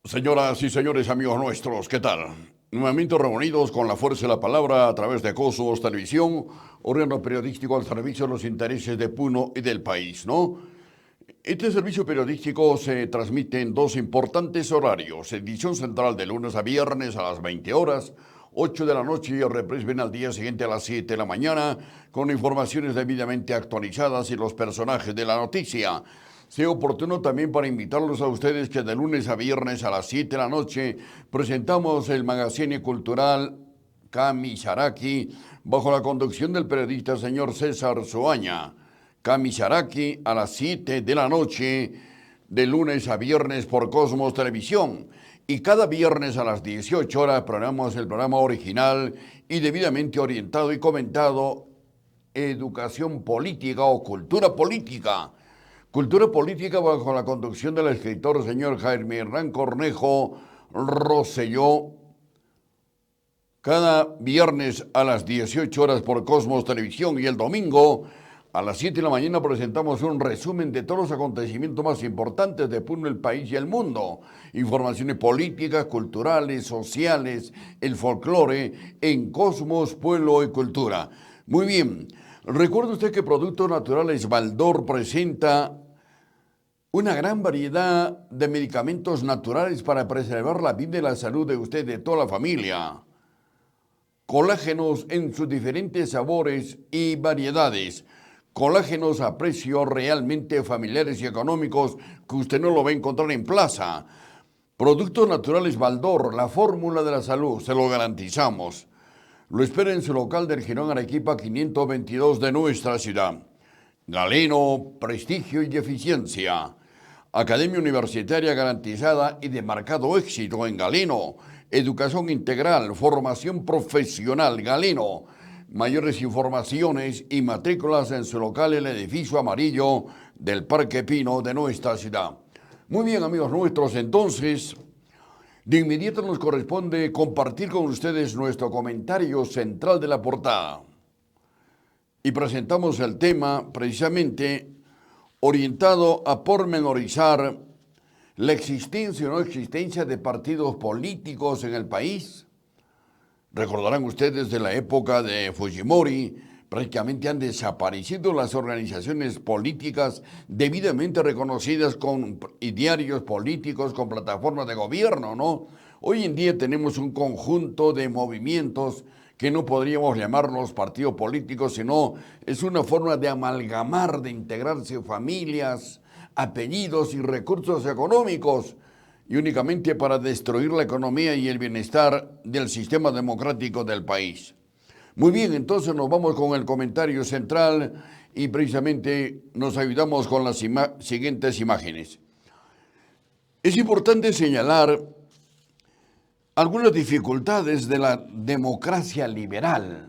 Señoras y señores, amigos nuestros, ¿qué tal? Nuevamente reunidos con la fuerza de la palabra a través de Cosmos Televisión, órgano periodístico al servicio de los intereses de Puno y del país, ¿no? Este servicio periodístico se transmite en dos importantes horarios: edición central de lunes a viernes a las 20 horas, 8 de la noche, y reprise ven al día siguiente a las 7 de la mañana, con informaciones debidamente actualizadas y los personajes de la noticia. Sea oportuno también para invitarlos a ustedes que de lunes a viernes a las 7 de la noche presentamos el magazine cultural Camisaraki bajo la conducción del periodista señor César Zoaña. Camisaraki a las 7 de la noche de lunes a viernes por Cosmos Televisión. Y cada viernes a las 18 horas programamos el programa original y debidamente orientado y comentado Educación Política o Cultura Política. Cultura Política bajo la conducción del escritor señor Jaime Hernán Cornejo Rosselló. Cada viernes a las 18 horas por Cosmos Televisión, y el domingo a las 7 de la mañana presentamos un resumen de todos los acontecimientos más importantes de Puno, el país y el mundo. Informaciones políticas, culturales, sociales, el folclore en Cosmos, Pueblo y Cultura. Muy bien. Recuerde usted que Productos Naturales Baldor presenta una gran variedad de medicamentos naturales para preservar la vida y la salud de usted y de toda la familia. Colágenos en sus diferentes sabores y variedades. Colágenos a precios realmente familiares y económicos que usted no lo va a encontrar en plaza. Productos Naturales Baldor, la fórmula de la salud, se lo garantizamos. Lo espera en su local del Girón Arequipa 522 de nuestra ciudad. Galeno, prestigio y eficiencia. Academia Universitaria garantizada y de marcado éxito en Galeno. Educación integral, formación profesional, Galeno. Mayores informaciones y matrículas en su local, el edificio amarillo del Parque Pino de nuestra ciudad. Muy bien, amigos nuestros, entonces de inmediato nos corresponde compartir con ustedes nuestro comentario central de la portada. Y presentamos el tema precisamente orientado a pormenorizar la existencia o no existencia de partidos políticos en el país. Recordarán ustedes de la época de Fujimori, prácticamente han desaparecido las organizaciones políticas debidamente reconocidas con idearios políticos, con plataformas de gobierno, ¿no? Hoy en día tenemos un conjunto de movimientos que no podríamos llamarlos partidos políticos, sino es una forma de amalgamar, de integrarse familias, apellidos y recursos económicos, y únicamente para destruir la economía y el bienestar del sistema democrático del país. Muy bien, entonces nos vamos con el comentario central y precisamente nos ayudamos con las siguientes imágenes. Es importante señalar algunas dificultades de la democracia liberal.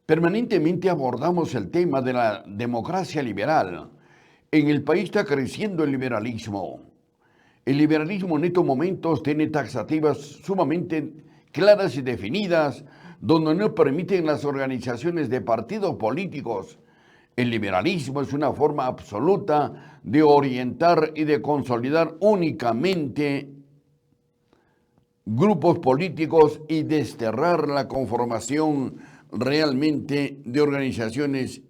Permanentemente abordamos el tema de la democracia liberal. En el país está creciendo el liberalismo. El liberalismo en estos momentos tiene taxativas sumamente claras y definidas, donde no permiten las organizaciones de partidos políticos. El liberalismo es una forma absoluta de orientar y de consolidar únicamente grupos políticos y desterrar la conformación realmente de organizaciones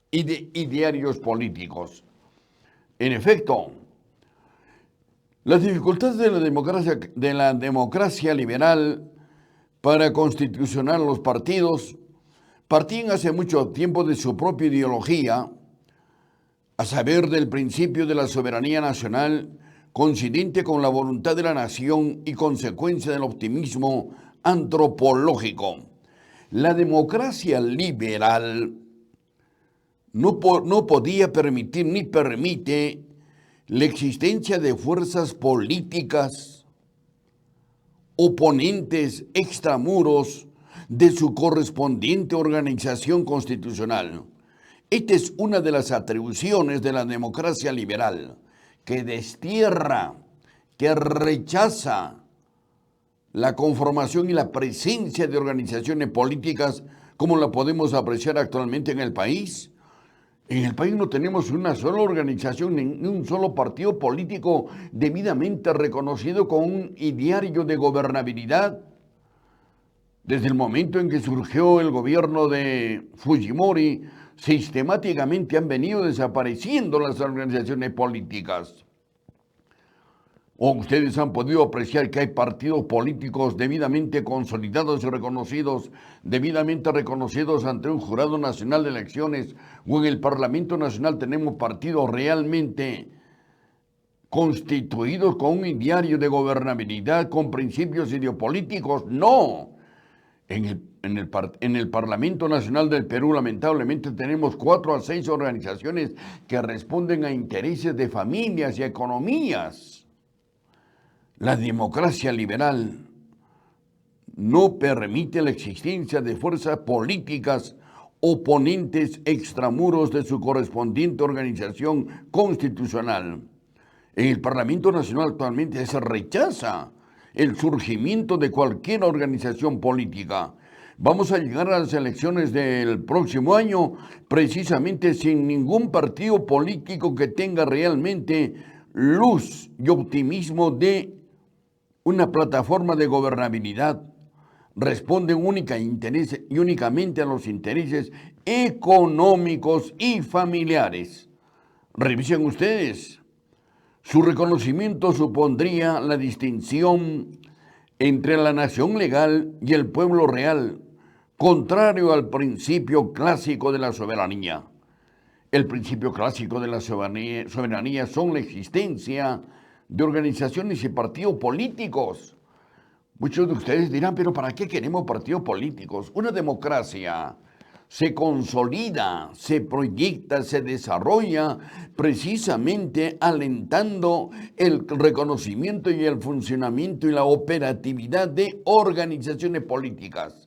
y de idearios políticos. En efecto, las dificultades de la democracia liberal para constitucionar los partidos partían hace mucho tiempo de su propia ideología, a saber, del principio de la soberanía nacional, coincidente con la voluntad de la nación y consecuencia del optimismo antropológico. La democracia liberal no podía permitir ni permite la existencia de fuerzas políticas oponentes extramuros de su correspondiente organización constitucional. Esta es una de las atribuciones de la democracia liberal, que destierra, que rechaza la conformación y la presencia de organizaciones políticas como la podemos apreciar actualmente en el país. En el país no tenemos una sola organización, ni un solo partido político debidamente reconocido con un ideario de gobernabilidad. Desde el momento en que surgió el gobierno de Fujimori, sistemáticamente han venido desapareciendo las organizaciones políticas. ¿O ustedes han podido apreciar que hay partidos políticos debidamente consolidados y reconocidos, debidamente reconocidos ante un jurado nacional de elecciones, o en el Parlamento Nacional tenemos partidos realmente constituidos con un ideario de gobernabilidad, con principios ideopolíticos? No. En el Parlamento Nacional del Perú, lamentablemente, tenemos 4 a 6 organizaciones que responden a intereses de familias y economías. La democracia liberal no permite la existencia de fuerzas políticas oponentes extramuros de su correspondiente organización constitucional. En el Parlamento Nacional actualmente se rechaza el surgimiento de cualquier organización política. Vamos a llegar a las elecciones del próximo año precisamente sin ningún partido político que tenga realmente luz y optimismo de una plataforma de gobernabilidad. Responden únicamente a los intereses económicos y familiares. Revisen ustedes. Su reconocimiento supondría la distinción entre la nación legal y el pueblo real, contrario al principio clásico de la soberanía. El principio clásico de la soberanía son la existencia de organizaciones y partidos políticos. Muchos de ustedes dirán, pero ¿para qué queremos partidos políticos? Una democracia se consolida, se proyecta, se desarrolla precisamente alentando el reconocimiento y el funcionamiento y la operatividad de organizaciones políticas.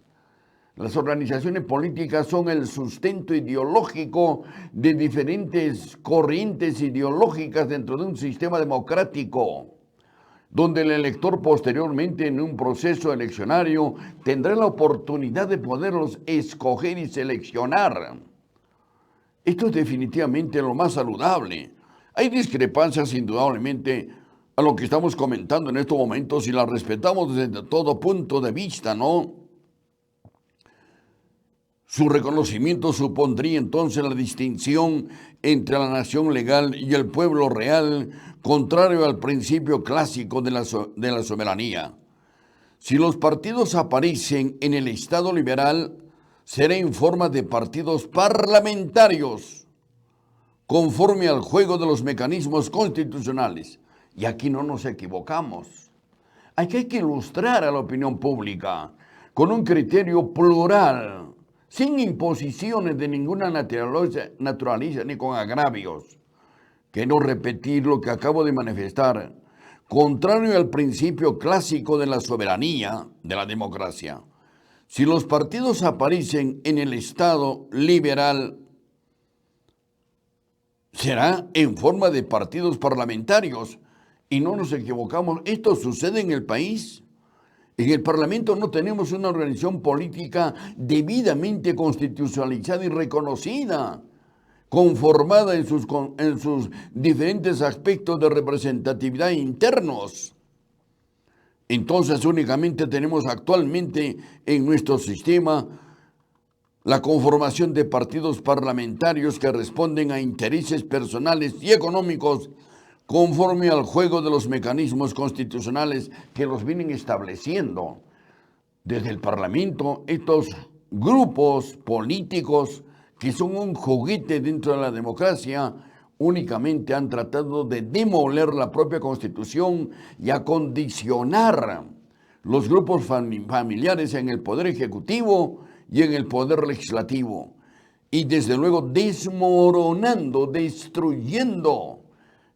Las organizaciones políticas son el sustento ideológico de diferentes corrientes ideológicas dentro de un sistema democrático, donde el elector posteriormente en un proceso eleccionario tendrá la oportunidad de poderlos escoger y seleccionar. Esto es definitivamente lo más saludable. Hay discrepancias indudablemente a lo que estamos comentando en estos momentos y las respetamos desde todo punto de vista, ¿no? Su reconocimiento supondría entonces la distinción entre la nación legal y el pueblo real, contrario al principio clásico de la soberanía. Si los partidos aparecen en el Estado liberal, será en forma de partidos parlamentarios, conforme al juego de los mecanismos constitucionales. Y aquí no nos equivocamos. Aquí hay que ilustrar a la opinión pública con un criterio plural, sin imposiciones de ninguna naturaleza ni con agravios. Que no repetir lo que acabo de manifestar, contrario al principio clásico de la soberanía, de la democracia. Si los partidos aparecen en el Estado liberal, será en forma de partidos parlamentarios. Y no nos equivocamos, esto sucede en el país. En el Parlamento no tenemos una organización política debidamente constitucionalizada y reconocida, conformada en sus diferentes aspectos de representatividad internos. Entonces únicamente tenemos actualmente en nuestro sistema la conformación de partidos parlamentarios que responden a intereses personales y económicos conforme al juego de los mecanismos constitucionales que los vienen estableciendo. Desde el Parlamento, estos grupos políticos que son un juguete dentro de la democracia, únicamente han tratado de demoler la propia Constitución y acondicionar los grupos familiares en el Poder Ejecutivo y en el poder legislativo. Y desde luego desmoronando, destruyendo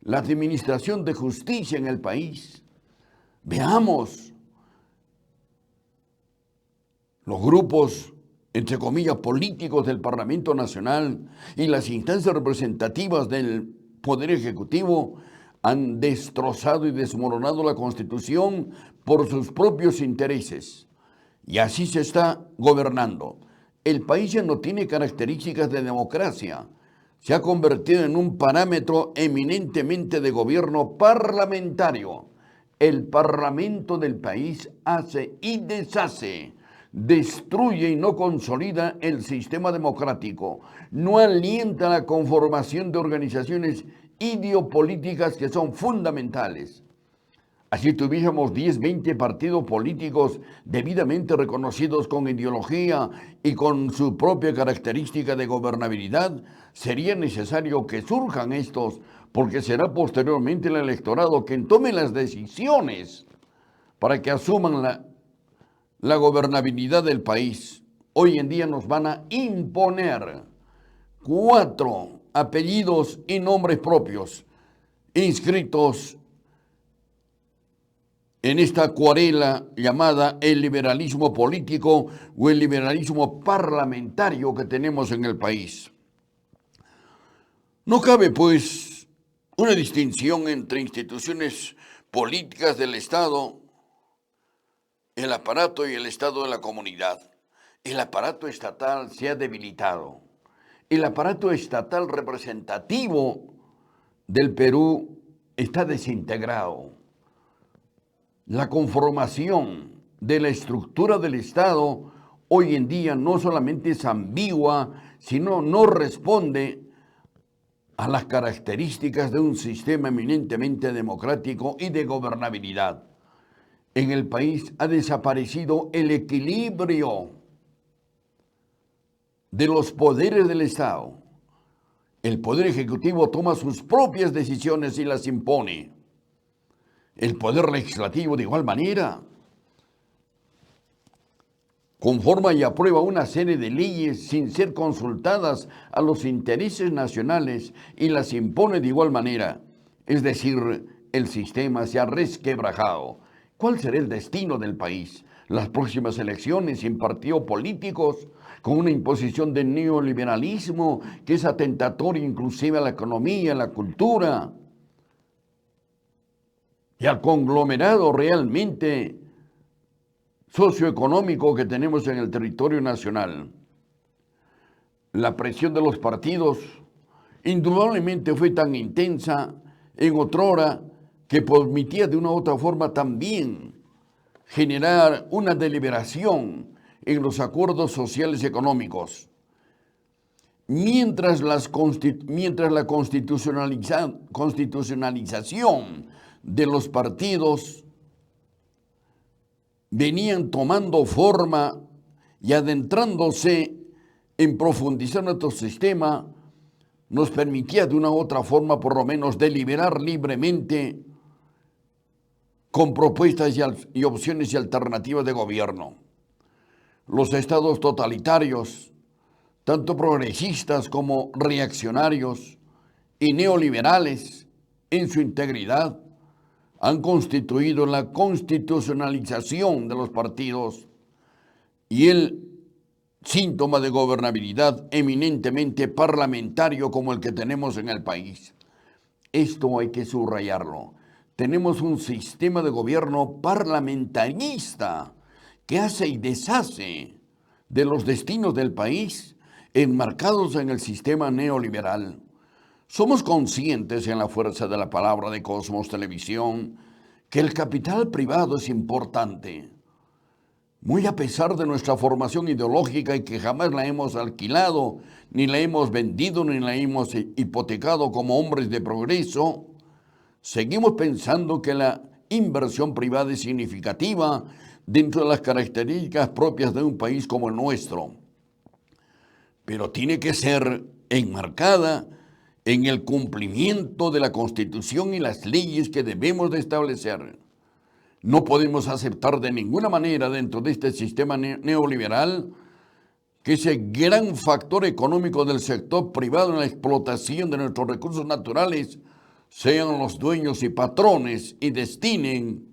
la administración de justicia en el país. Veamos los grupos, entre comillas, políticos del Parlamento Nacional y las instancias representativas del Poder Ejecutivo han destrozado y desmoronado la Constitución por sus propios intereses. Y así se está gobernando. El país ya no tiene características de democracia. Se ha convertido en un parámetro eminentemente de gobierno parlamentario. El Parlamento del país hace y deshace, destruye y no consolida el sistema democrático, no alienta la conformación de organizaciones ideopolíticas que son fundamentales. Así tuviésemos 10, 20 partidos políticos debidamente reconocidos con ideología y con su propia característica de gobernabilidad, sería necesario que surjan estos, porque será posteriormente el electorado quien tome las decisiones para que asuman la gobernabilidad del país. Hoy en día nos van a imponer 4 apellidos y nombres propios inscritos en esta acuarela llamada el liberalismo político o el liberalismo parlamentario que tenemos en el país. No cabe, pues, una distinción entre instituciones políticas del Estado, el aparato y el Estado de la comunidad. El aparato estatal se ha debilitado. El aparato estatal representativo del Perú está desintegrado. La conformación de la estructura del Estado hoy en día no solamente es ambigua, sino no responde a las características de un sistema eminentemente democrático y de gobernabilidad. En el país ha desaparecido el equilibrio de los poderes del Estado. El Poder Ejecutivo toma sus propias decisiones y las impone. El Poder Legislativo, de igual manera, conforma y aprueba una serie de leyes sin ser consultadas a los intereses nacionales y las impone de igual manera. Es decir, el sistema se ha resquebrajado. ¿Cuál será el destino del país? Las próximas elecciones sin partidos políticos, con una imposición de neoliberalismo que es atentatorio inclusive a la economía, a la cultura y al conglomerado realmente socioeconómico que tenemos en el territorio nacional. La presión de los partidos indudablemente fue tan intensa en otrora que permitía de una u otra forma también generar una deliberación en los acuerdos sociales y económicos. Mientras la constitucionalización de los partidos venían tomando forma y adentrándose en profundizar nuestro sistema, nos permitía de una u otra forma por lo menos deliberar libremente con propuestas y opciones y alternativas de gobierno. Los estados totalitarios, tanto progresistas como reaccionarios y neoliberales en su integridad, han constituido la constitucionalización de los partidos y el síntoma de gobernabilidad eminentemente parlamentario como el que tenemos en el país. Esto hay que subrayarlo. Tenemos un sistema de gobierno parlamentarista que hace y deshace de los destinos del país enmarcados en el sistema neoliberal. Somos conscientes en la fuerza de la palabra de Cosmos Televisión que el capital privado es importante, muy a pesar de nuestra formación ideológica y que jamás la hemos alquilado, ni la hemos vendido, ni la hemos hipotecado como hombres de progreso. Seguimos pensando que la inversión privada es significativa dentro de las características propias de un país como el nuestro, pero tiene que ser enmarcada en el cumplimiento de la Constitución y las leyes que debemos de establecer. No podemos aceptar de ninguna manera dentro de este sistema neoliberal que ese gran factor económico del sector privado en la explotación de nuestros recursos naturales sean los dueños y patrones y destinen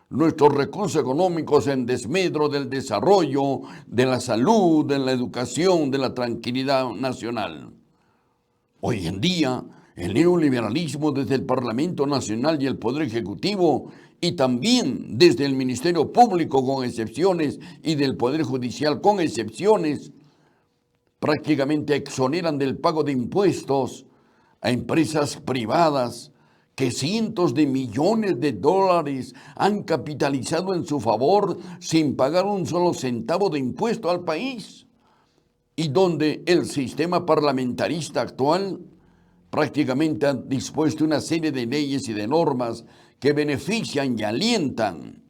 nuestros recursos económicos en desmedro del desarrollo, de la salud, de la educación, de la tranquilidad nacional. Hoy en día, el neoliberalismo desde el Parlamento Nacional y el Poder Ejecutivo y también desde el Ministerio Público con excepciones y del Poder Judicial con excepciones, prácticamente exoneran del pago de impuestos a empresas privadas que cientos de millones de dólares han capitalizado en su favor sin pagar un solo centavo de impuesto al país, y donde el sistema parlamentarista actual prácticamente ha dispuesto una serie de leyes y de normas que benefician y alientan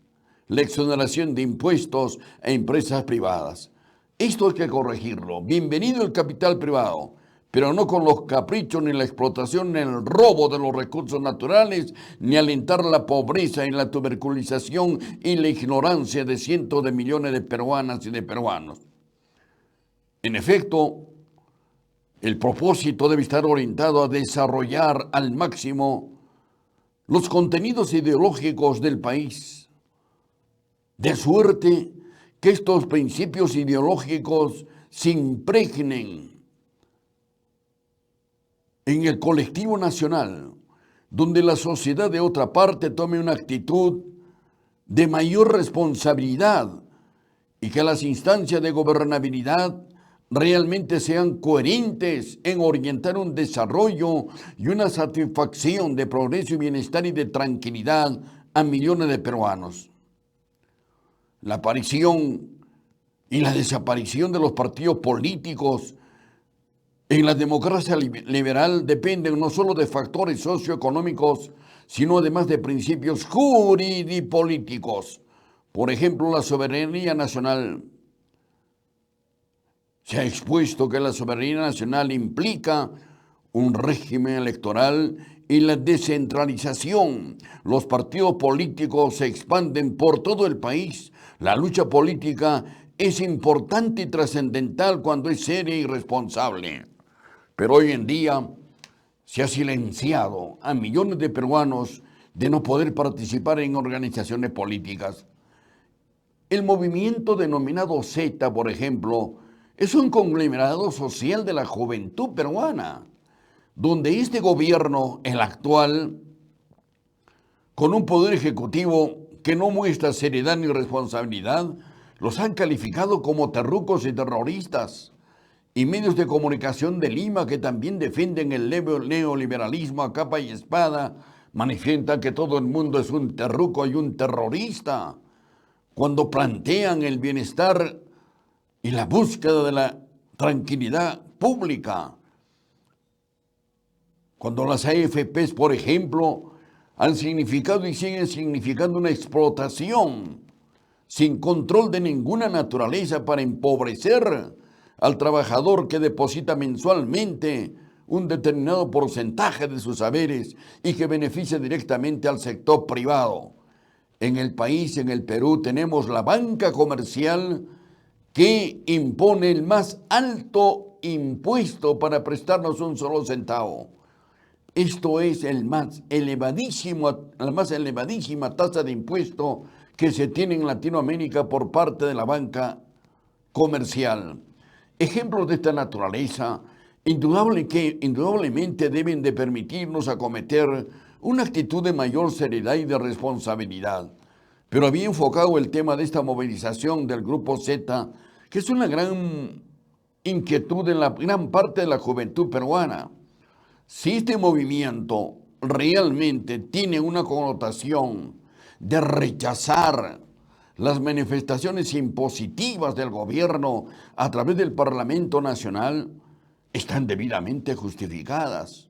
la exoneración de impuestos a empresas privadas. Esto hay que corregirlo. Bienvenido el capital privado, pero no con los caprichos, ni la explotación, ni el robo de los recursos naturales, ni alentar la pobreza y la tuberculización y la ignorancia de cientos de millones de peruanas y de peruanos. En efecto, el propósito debe estar orientado a desarrollar al máximo los contenidos ideológicos del país, de suerte que estos principios ideológicos se impregnen en el colectivo nacional, donde la sociedad de otra parte tome una actitud de mayor responsabilidad y que las instancias de gobernabilidad realmente sean coherentes en orientar un desarrollo y una satisfacción de progreso y bienestar y de tranquilidad a millones de peruanos. La aparición y la desaparición de los partidos políticos en la democracia liberal dependen no solo de factores socioeconómicos, sino además de principios jurídico-políticos. Por ejemplo, la soberanía nacional. Se ha expuesto que la soberanía nacional implica un régimen electoral y la descentralización. Los partidos políticos se expanden por todo el país. La lucha política es importante y trascendental cuando es seria y responsable. Pero hoy en día se ha silenciado a millones de peruanos de no poder participar en organizaciones políticas. El movimiento denominado Z, por ejemplo, es un conglomerado social de la juventud peruana, donde este gobierno, el actual, con un poder ejecutivo que no muestra seriedad ni responsabilidad, los han calificado como terrucos y terroristas, y medios de comunicación de Lima que también defienden el neoliberalismo a capa y espada, manifiestan que todo el mundo es un terruco y un terrorista, cuando plantean el bienestar y la búsqueda de la tranquilidad pública. Cuando las AFPs, por ejemplo, han significado y siguen significando una explotación sin control de ninguna naturaleza para empobrecer al trabajador que deposita mensualmente un determinado porcentaje de sus saberes y que beneficia directamente al sector privado. En el país, en el Perú, tenemos la banca comercial que impone el más alto impuesto para prestarnos un solo centavo. Esto es la más elevadísima tasa de impuesto que se tiene en Latinoamérica por parte de la banca comercial. Ejemplos de esta naturaleza indudablemente deben de permitirnos acometer una actitud de mayor seriedad y de responsabilidad. Pero había enfocado el tema de esta movilización del Grupo Z, que es una gran inquietud en la gran parte de la juventud peruana. Si este movimiento realmente tiene una connotación de rechazar las manifestaciones impositivas del gobierno a través del Parlamento Nacional, están debidamente justificadas.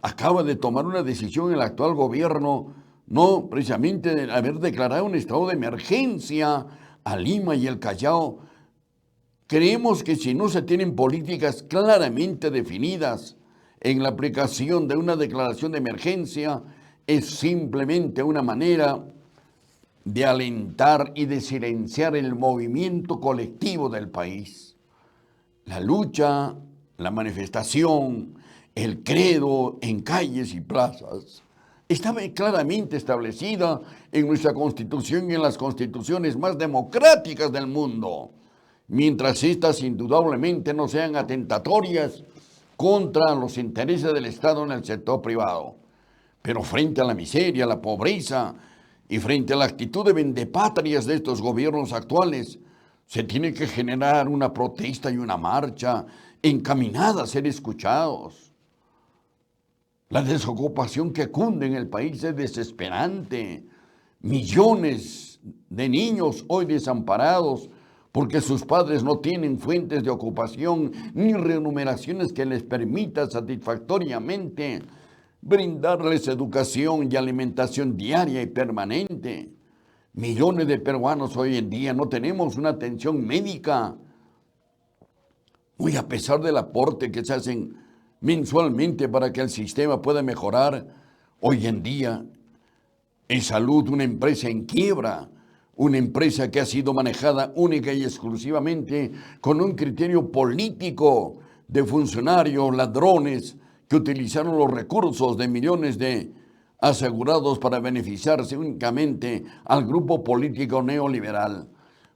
Acaba de tomar una decisión el actual gobierno, no precisamente de haber declarado un estado de emergencia a Lima y el Callao. Creemos que si no se tienen políticas claramente definidas en la aplicación de una declaración de emergencia, es simplemente una manera de alentar y de silenciar el movimiento colectivo del país. la lucha, la manifestación, el credo en calles y plazas estaba claramente establecida en nuestra Constitución y en las constituciones más democráticas del mundo, mientras estas indudablemente no sean atentatorias contra los intereses del Estado en el sector privado. Pero frente a la miseria, la pobreza y frente a la actitud de vendepatrias de estos gobiernos actuales, se tiene que generar una protesta y una marcha encaminada a ser escuchados. La desocupación que cunde en el país es desesperante. Millones de niños hoy desamparados porque sus padres no tienen fuentes de ocupación ni remuneraciones que les permitan satisfactoriamente brindarles educación y alimentación diaria y permanente. Millones de peruanos hoy en día no tenemos una atención médica. Muy a pesar del aporte que se hacen mensualmente para que el sistema pueda mejorar, hoy en día en salud una empresa en quiebra, una empresa que ha sido manejada única y exclusivamente con un criterio político de funcionarios ladrones que utilizaron los recursos de millones de asegurados para beneficiarse únicamente al grupo político neoliberal.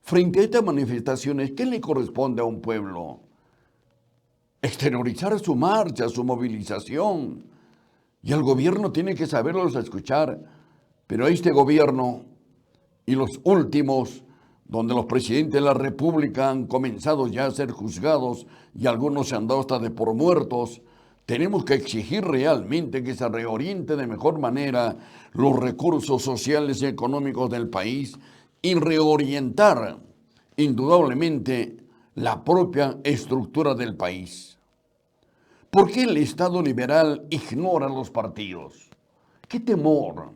Frente a estas manifestaciones, ¿qué le corresponde a un pueblo? Exteriorizar su marcha, su movilización. Y el gobierno tiene que saberlos escuchar. Pero este gobierno y los últimos, donde los presidentes de la República han comenzado ya a ser juzgados y algunos se han dado hasta de por muertos, tenemos que exigir realmente que se reoriente de mejor manera los recursos sociales y económicos del país y reorientar indudablemente la propia estructura del país. ¿Por qué el Estado liberal ignora los partidos? ¿Qué temor?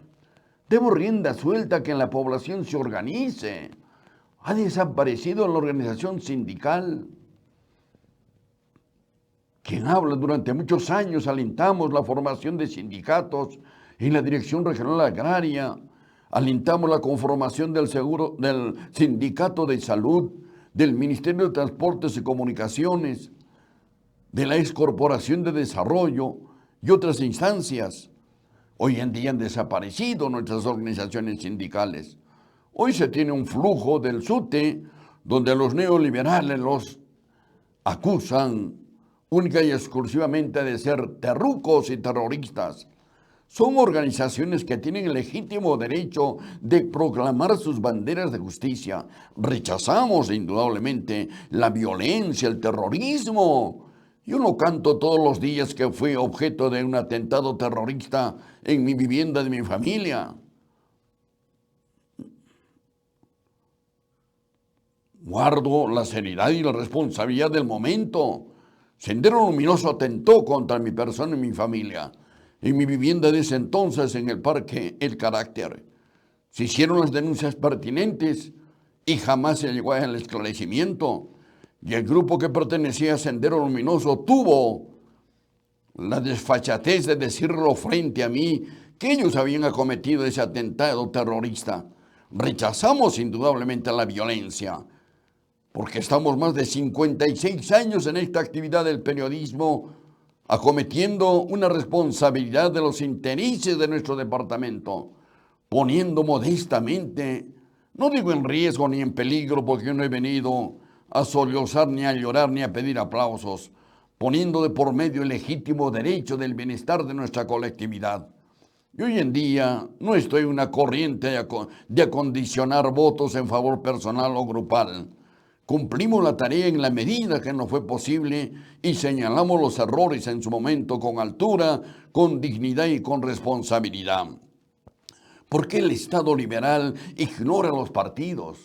Demos rienda suelta que la población se organice. Ha desaparecido la organización sindical. Quien habla durante muchos años, alentamos la formación de sindicatos en la Dirección Regional Agraria, alentamos la conformación del Sindicato de Salud, del Ministerio de Transportes y Comunicaciones, de la Excorporación de Desarrollo y otras instancias. Hoy en día han desaparecido nuestras organizaciones sindicales. Hoy se tiene un flujo del SUTE donde los neoliberales los acusan única y exclusivamente de ser terrucos y terroristas. Son organizaciones que tienen el legítimo derecho de proclamar sus banderas de justicia. Rechazamos indudablemente la violencia, el terrorismo. Yo no canto todos los días que fui objeto de un atentado terrorista en mi vivienda de mi familia. Guardo la seriedad y la responsabilidad del momento. Sendero Luminoso atentó contra mi persona y mi familia. En mi vivienda de ese entonces, en el Parque El Carácter. Se hicieron las denuncias pertinentes y jamás se llegó al esclarecimiento. Y el grupo que pertenecía a Sendero Luminoso tuvo la desfachatez de decirlo frente a mí que ellos habían acometido ese atentado terrorista. Rechazamos indudablemente la violencia, porque estamos más de 56 años en esta actividad del periodismo, acometiendo una responsabilidad de los intereses de nuestro departamento, poniendo modestamente, no digo en riesgo ni en peligro, porque yo no he venido a sollozar, ni a llorar, ni a pedir aplausos, poniendo de por medio el legítimo derecho del bienestar de nuestra colectividad. Y hoy en día no estoy en una corriente de acondicionar votos en favor personal o grupal. Cumplimos la tarea en la medida que nos fue posible y señalamos los errores en su momento con altura, con dignidad y con responsabilidad. ¿Por qué el Estado liberal ignora los partidos?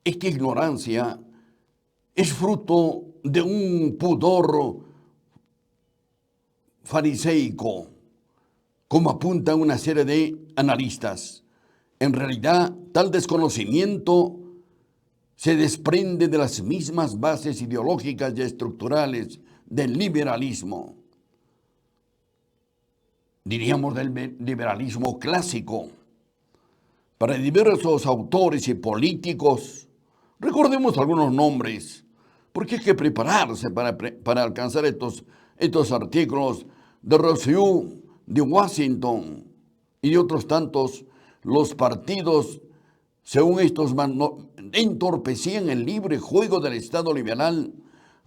Esta ignorancia es fruto de un pudor fariseico, como apuntan una serie de analistas. En realidad, tal desconocimiento se desprende de las mismas bases ideológicas y estructurales del liberalismo. Diríamos del liberalismo clásico. Para diversos autores y políticos, recordemos algunos nombres. porque hay que prepararse para alcanzar estos artículos de Rosselló, de Washington y de otros tantos. Los partidos, según estos, entorpecían el libre juego del Estado liberal,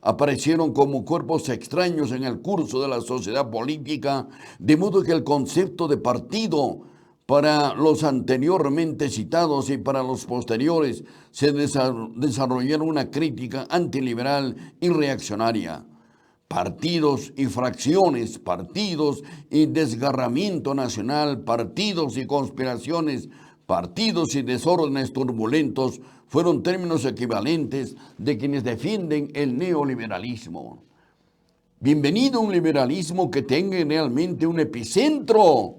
aparecieron como cuerpos extraños en el curso de la sociedad política, de modo que el concepto de partido para los anteriormente citados y para los posteriores se desarrollaron una crítica antiliberal y reaccionaria. Partidos y fracciones, partidos y desgarramiento nacional, partidos y conspiraciones, partidos y desórdenes turbulentos fueron términos equivalentes de quienes defienden el neoliberalismo. Bienvenido a un liberalismo que tenga realmente un epicentro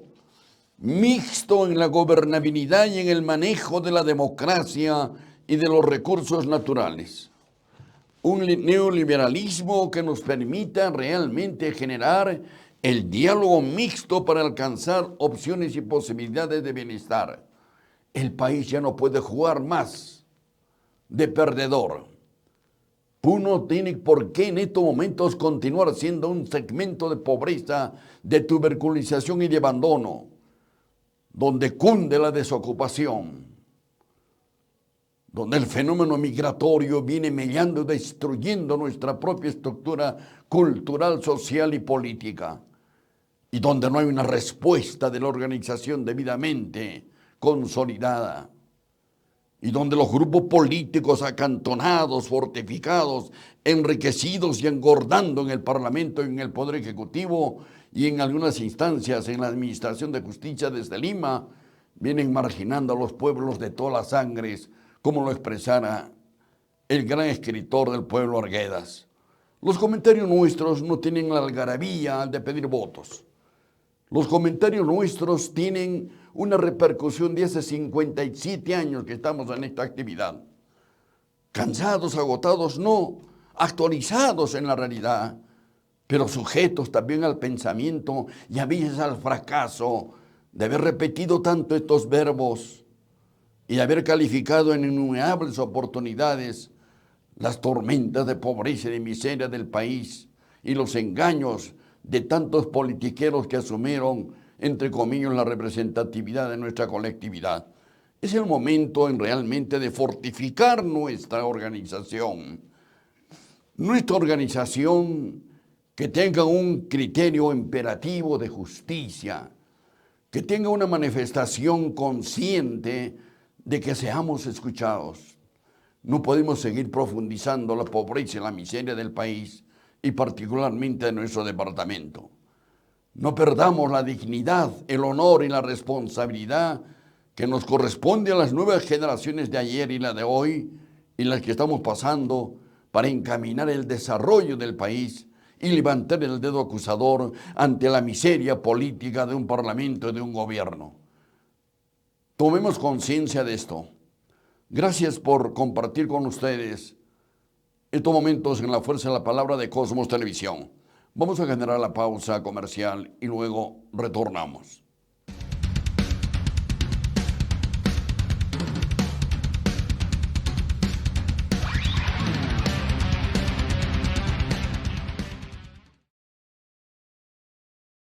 mixto en la gobernabilidad y en el manejo de la democracia y de los recursos naturales. Un neoliberalismo que nos permita realmente generar el diálogo mixto para alcanzar opciones y posibilidades de bienestar. El país ya no puede jugar más de perdedor. Uno tiene por qué en estos momentos continuar siendo un segmento de pobreza, de tuberculización y de abandono, donde cunde la desocupación, donde el fenómeno migratorio viene mellando y destruyendo nuestra propia estructura cultural, social y política, y donde no hay una respuesta de la organización debidamente consolidada, y donde los grupos políticos acantonados, fortificados, enriquecidos y engordando en el Parlamento y en el Poder Ejecutivo y en algunas instancias en la Administración de Justicia desde Lima, vienen marginando a los pueblos de todas las sangres, como lo expresara el gran escritor del pueblo Arguedas. Los comentarios nuestros no tienen la algarabía de pedir votos. Los comentarios nuestros tienen una repercusión de hace 57 años que estamos en esta actividad. Cansados, agotados, no, actualizados en la realidad, pero sujetos también al pensamiento y a veces al fracaso de haber repetido tanto estos verbos y de haber calificado en innumerables oportunidades las tormentas de pobreza y de miseria del país y los engaños de tantos politiqueros que asumieron, entre comillas, la representatividad de nuestra colectividad. Es el momento realmente de fortificar nuestra organización. Nuestra organización que tenga un criterio imperativo de justicia, que tenga una manifestación consciente de que seamos escuchados. No podemos seguir profundizando la pobreza y la miseria del país y particularmente de nuestro departamento. No perdamos la dignidad, el honor y la responsabilidad que nos corresponde a las nuevas generaciones de ayer y la de hoy y las que estamos pasando para encaminar el desarrollo del país y levantar el dedo acusador ante la miseria política de un parlamento y de un gobierno. Tomemos conciencia de esto. Gracias por compartir con ustedes estos momentos en la fuerza de la palabra de Cosmos Televisión. Vamos a generar la pausa comercial y luego retornamos.